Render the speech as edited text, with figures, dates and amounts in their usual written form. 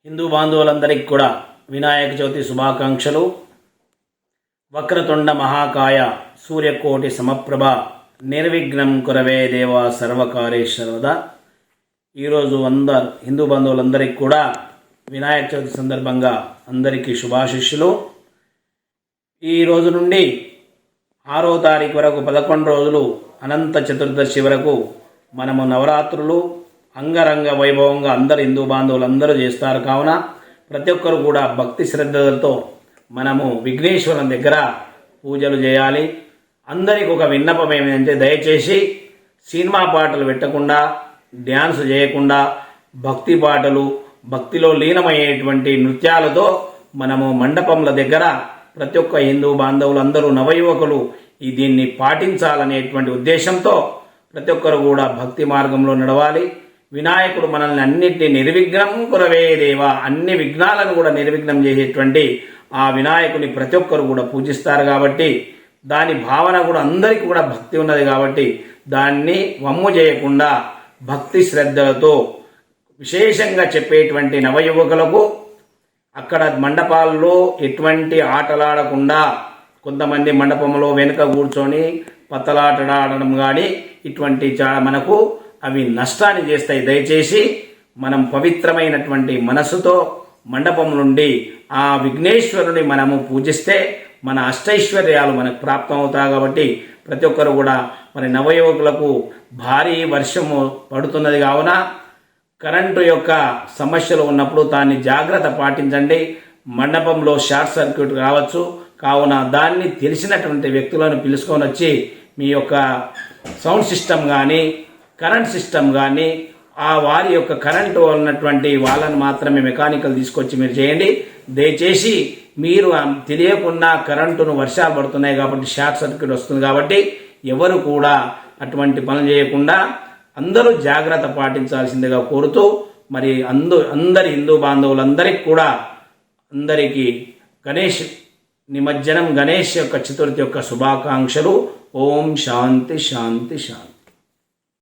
హిందూ బాంధవులందరికీ కూడా వినాయక చవితి శుభాకాంక్షలు. వక్రతుండ మహాకాయ సూర్యకోటి సమప్రభ నిర్విఘ్నం కురవే దేవ సర్వకార్యేశ్వరద. ఈరోజు హిందూ బంధువులందరికీ కూడా వినాయక చవితి సందర్భంగా అందరికీ శుభాశిష్యులు. ఈ రోజు నుండి 6వ తారీఖు వరకు 11 రోజులు అనంత చతుర్దశి వరకు మనము నవరాత్రులు అంగరంగ వైభవంగా అందరు హిందూ బాంధవులందరూ చేస్తారు. కావున ప్రతి ఒక్కరు కూడా భక్తి శ్రద్ధలతో మనము విఘ్నేశ్వరం దగ్గర పూజలు చేయాలి. అందరికి ఒక విన్నపం ఏమిటంటే, దయచేసి సినిమా పాటలు పెట్టకుండా, డ్యాన్స్ చేయకుండా, భక్తి పాటలు, భక్తిలో లీనమయ్యేటువంటి నృత్యాలతో మనము మండపంల దగ్గర ప్రతి ఒక్క హిందూ బాంధవులందరూ నవయువకులు దీన్ని పాటించాలనేటువంటి ఉద్దేశంతో ప్రతి ఒక్కరు కూడా భక్తి మార్గంలో నడవాలి. వినాయకుడు మనల్ని అన్నింటినీ నిర్విఘ్నం కురవే దేవ, అన్ని విఘ్నాలను కూడా నిర్విఘ్నం చేసేటువంటి ఆ వినాయకుని ప్రతి ఒక్కరు కూడా పూజిస్తారు. కాబట్టి దాని భావన కూడా అందరికీ కూడా భక్తి ఉన్నది. కాబట్టి దాన్ని వమ్ము చేయకుండా భక్తి శ్రద్ధలతో విశేషంగా చెప్పేటువంటి నవయువకులకు అక్కడ మండపాల్లో ఎటువంటి ఆటలాడకుండా, కొంతమంది మండపంలో వెనుక కూర్చొని పత్తలాటలాడడం కానీ ఇటువంటి మనకు అవి నష్టాన్ని చేస్తాయి. దయచేసి మనం పవిత్రమైనటువంటి మనసుతో మండపం నుండి ఆ విఘ్నేశ్వరుని మనము పూజిస్తే మన అష్టైశ్వర్యాలు మనకు ప్రాప్తం అవుతాయి. కాబట్టి ప్రతి ఒక్కరు కూడా మరి నవయువకులకు భారీ వర్షము పడుతున్నది కావున కరెంటు యొక్క సమస్యలు ఉన్నప్పుడు దాన్ని జాగ్రత్త పాటించండి. మండపంలో షార్ట్ సర్క్యూట్ కావచ్చు. కావున దాన్ని తెలిసినటువంటి వ్యక్తులను పిలుచుకొని వచ్చి మీ యొక్క సౌండ్ సిస్టమ్ కానీ కరెంట్ సిస్టమ్ కానీ ఆ వారి యొక్క కరెంటు ఉన్నటువంటి వాళ్ళని మాత్రమే మెకానికల్ తీసుకొచ్చి మీరు చేయండి. దయచేసి మీరు తెలియకుండా కరెంటును వర్షాలు పడుతున్నాయి కాబట్టి షార్ట్ సర్క్యూట్ వస్తుంది. కాబట్టి ఎవరు కూడా అటువంటి పనులు చేయకుండా అందరూ జాగ్రత్త పాటించాల్సిందిగా కోరుతూ, మరి అందరి హిందూ బాంధవులందరికీ కూడా అందరికీ గణేష్ నిమజ్జనం, గణేష్ యొక్క చతుర్థి యొక్క శుభాకాంక్షలు. ఓం శాంతి శాంతి శాంతి.